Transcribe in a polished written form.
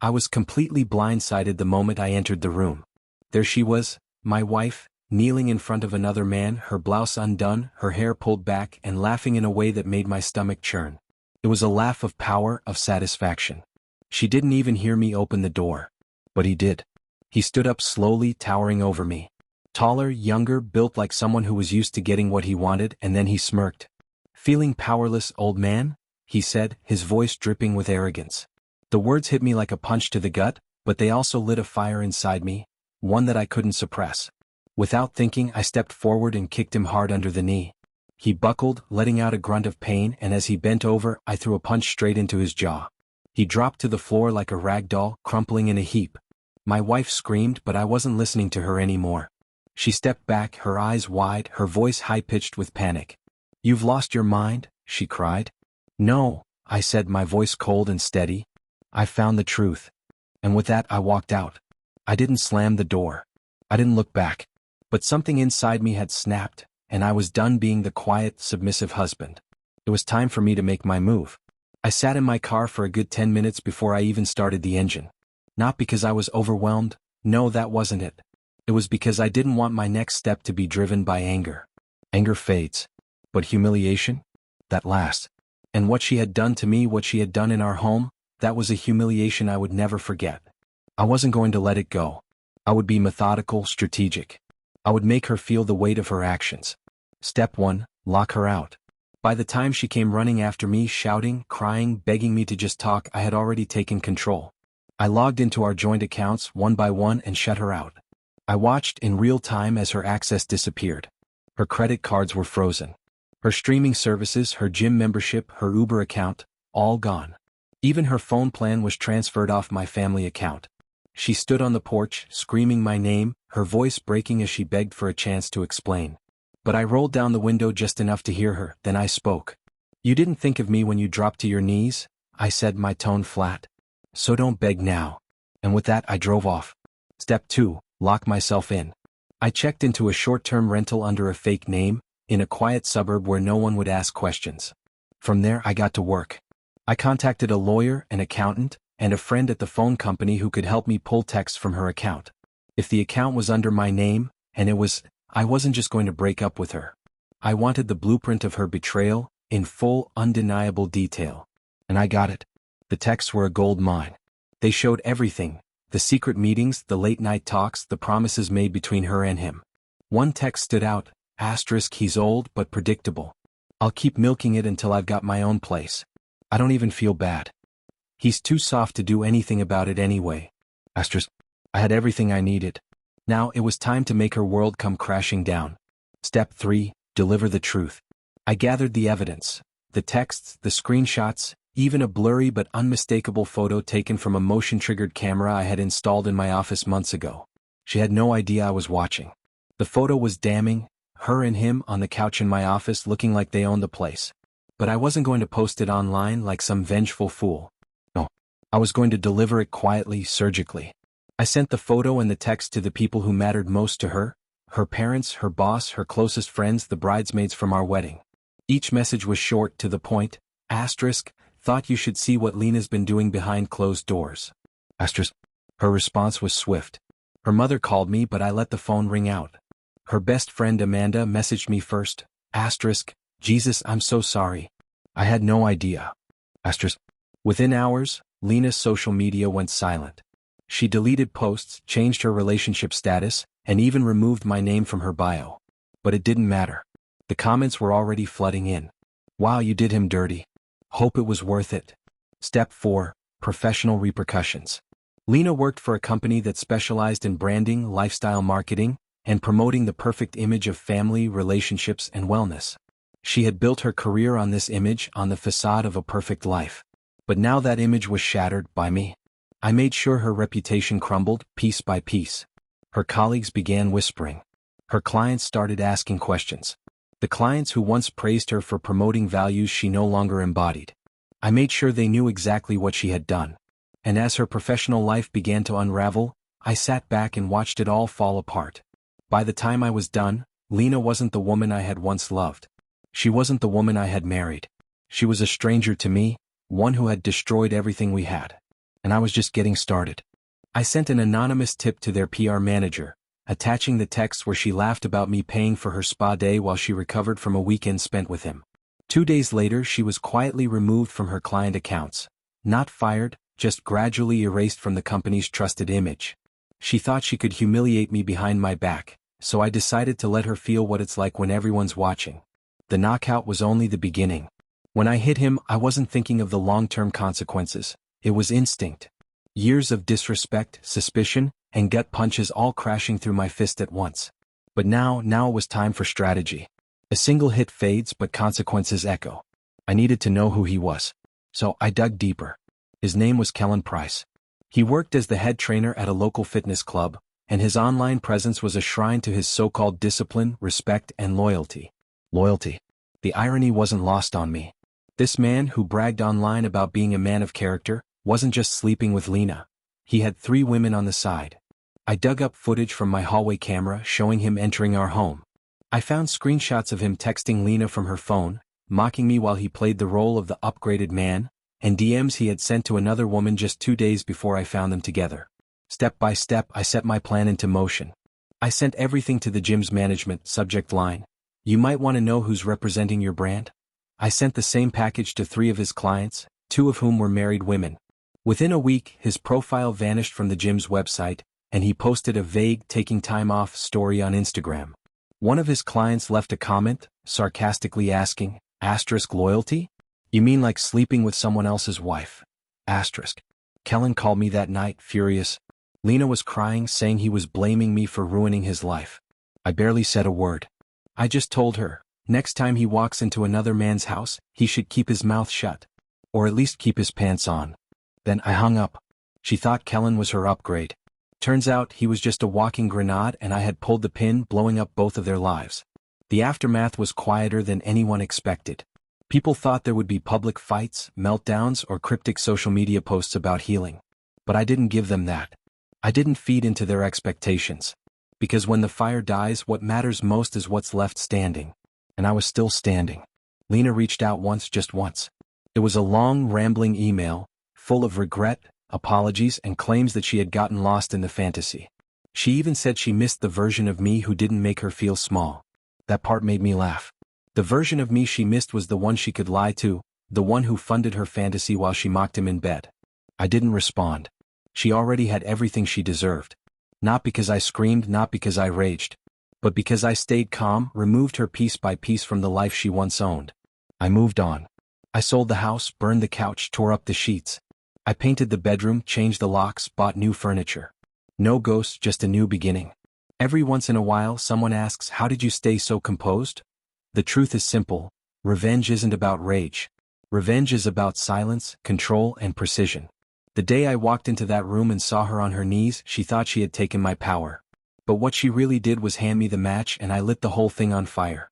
I was completely blindsided the moment I entered the room. There she was, my wife, kneeling in front of another man, her blouse undone, her hair pulled back, and laughing in a way that made my stomach churn. It was a laugh of power, of satisfaction. She didn't even hear me open the door. But he did. He stood up slowly, towering over me. Taller, younger, built like someone who was used to getting what he wanted, and then he smirked. "Feeling powerless, old man?" he said, his voice dripping with arrogance. The words hit me like a punch to the gut, but they also lit a fire inside me, one that I couldn't suppress. Without thinking, I stepped forward and kicked him hard under the knee. He buckled, letting out a grunt of pain, and as he bent over, I threw a punch straight into his jaw. He dropped to the floor like a rag doll, crumpling in a heap. My wife screamed, but I wasn't listening to her anymore. She stepped back, her eyes wide, her voice high-pitched with panic. "You've lost your mind?" she cried. "No," I said, my voice cold and steady. "I found the truth." And with that I walked out. I didn't slam the door. I didn't look back. But something inside me had snapped, and I was done being the quiet, submissive husband. It was time for me to make my move. I sat in my car for a good 10 minutes before I even started the engine. Not because I was overwhelmed, no, that wasn't it. It was because I didn't want my next step to be driven by anger. Anger fades. But humiliation? That lasts. And what she had done to me, what she had done in our home, that was a humiliation I would never forget. I wasn't going to let it go. I would be methodical, strategic. I would make her feel the weight of her actions. Step 1, lock her out. By the time she came running after me, shouting, crying, begging me to just talk, I had already taken control. I logged into our joint accounts one by one and shut her out. I watched in real time as her access disappeared. Her credit cards were frozen. Her streaming services, her gym membership, her Uber account, all gone. Even her phone plan was transferred off my family account. She stood on the porch, screaming my name, her voice breaking as she begged for a chance to explain. But I rolled down the window just enough to hear her, then I spoke. "You didn't think of me when you dropped to your knees," I said, my tone flat. "So don't beg now." And with that I drove off. Step 2, lock myself in. I checked into a short-term rental under a fake name, in a quiet suburb where no one would ask questions. From there I got to work. I contacted a lawyer, an accountant, and a friend at the phone company who could help me pull texts from her account. If the account was under my name, and I wasn't just going to break up with her. I wanted the blueprint of her betrayal, in full, undeniable detail. And I got it. The texts were a gold mine. They showed everything: the secret meetings, the late-night talks, the promises made between her and him. One text stood out, *, he's old but predictable. I'll keep milking it until I've got my own place. I don't even feel bad. He's too soft to do anything about it anyway. *, I had everything I needed. Now it was time to make her world come crashing down. Step 3, deliver the truth. I gathered the evidence, the texts, the screenshots, even a blurry but unmistakable photo taken from a motion-triggered camera I had installed in my office months ago. She had no idea I was watching. The photo was damning, her and him on the couch in my office looking like they owned the place. But I wasn't going to post it online like some vengeful fool. No, I was going to deliver it quietly, surgically. I sent the photo and the text to the people who mattered most to her: her parents, her boss, her closest friends, the bridesmaids from our wedding. Each message was short, to the point. *, thought you should see what Lena's been doing behind closed doors. *, her response was swift. Her mother called me, but I let the phone ring out. Her best friend Amanda messaged me first. *, Jesus, I'm so sorry. I had no idea. *, within hours, Lena's social media went silent. She deleted posts, changed her relationship status, and even removed my name from her bio. But it didn't matter. The comments were already flooding in. "Wow, you did him dirty. Hope it was worth it." Step 4, professional repercussions. Lena worked for a company that specialized in branding, lifestyle marketing, and promoting the perfect image of family, relationships, and wellness. She had built her career on this image, on the facade of a perfect life. But now that image was shattered by me. I made sure her reputation crumbled, piece by piece. Her colleagues began whispering. Her clients started asking questions. The clients who once praised her for promoting values she no longer embodied. I made sure they knew exactly what she had done. And as her professional life began to unravel, I sat back and watched it all fall apart. By the time I was done, Lena wasn't the woman I had once loved. She wasn't the woman I had married. She was a stranger to me, one who had destroyed everything we had. and I was just getting started. I sent an anonymous tip to their PR manager, attaching the text where she laughed about me paying for her spa day while she recovered from a weekend spent with him. 2 days later, she was quietly removed from her client accounts. Not fired, just gradually erased from the company's trusted image. She thought she could humiliate me behind my back, so I decided to let her feel what it's like when everyone's watching. The knockout was only the beginning. When I hit him, I wasn't thinking of the long-term consequences. It was instinct. Years of disrespect, suspicion, and gut punches all crashing through my fist at once. But now it was time for strategy. A single hit fades, but consequences echo. I needed to know who he was. So I dug deeper. His name was Kellen Price. He worked as the head trainer at a local fitness club, and his online presence was a shrine to his so-called discipline, respect, and loyalty. Loyalty. The irony wasn't lost on me. This man who bragged online about being a man of character wasn't just sleeping with Lena. He had 3 women on the side. I dug up footage from my hallway camera showing him entering our home. I found screenshots of him texting Lena from her phone, mocking me while he played the role of the upgraded man, and DMs he had sent to another woman just 2 days before I found them together. Step by step, I set my plan into motion. I sent everything to the gym's management, subject line: "You might want to know who's representing your brand." I sent the same package to 3 of his clients, 2 of whom were married women. Within a week, his profile vanished from the gym's website, and he posted a vague "taking time off" story on Instagram. One of his clients left a comment, sarcastically asking, "Loyalty? You mean like sleeping with someone else's wife?" Kellen called me that night, furious. Lena was crying, saying he was blaming me for ruining his life. I barely said a word. I just told her, next time he walks into another man's house, he should keep his mouth shut. Or at least keep his pants on. Then I hung up. She thought Kellen was her upgrade. Turns out he was just a walking grenade, and I had pulled the pin, blowing up both of their lives. The aftermath was quieter than anyone expected. People thought there would be public fights, meltdowns, or cryptic social media posts about healing. But I didn't give them that. I didn't feed into their expectations. Because when the fire dies, what matters most is what's left standing. And I was still standing. Lena reached out once, just once. It was a long, rambling email, full of regret, apologies, and claims that she had gotten lost in the fantasy. She even said she missed the version of me who didn't make her feel small. That part made me laugh. The version of me she missed was the one she could lie to, the one who funded her fantasy while she mocked him in bed. I didn't respond. She already had everything she deserved. Not because I screamed, not because I raged, but because I stayed calm, removed her piece by piece from the life she once owned. I moved on. I sold the house, burned the couch, tore up the sheets. I painted the bedroom, changed the locks, bought new furniture. No ghosts, just a new beginning. Every once in a while, someone asks, "How did you stay so composed?" The truth is simple. Revenge isn't about rage. Revenge is about silence, control, and precision. The day I walked into that room and saw her on her knees, she thought she had taken my power. But what she really did was hand me the match, and I lit the whole thing on fire.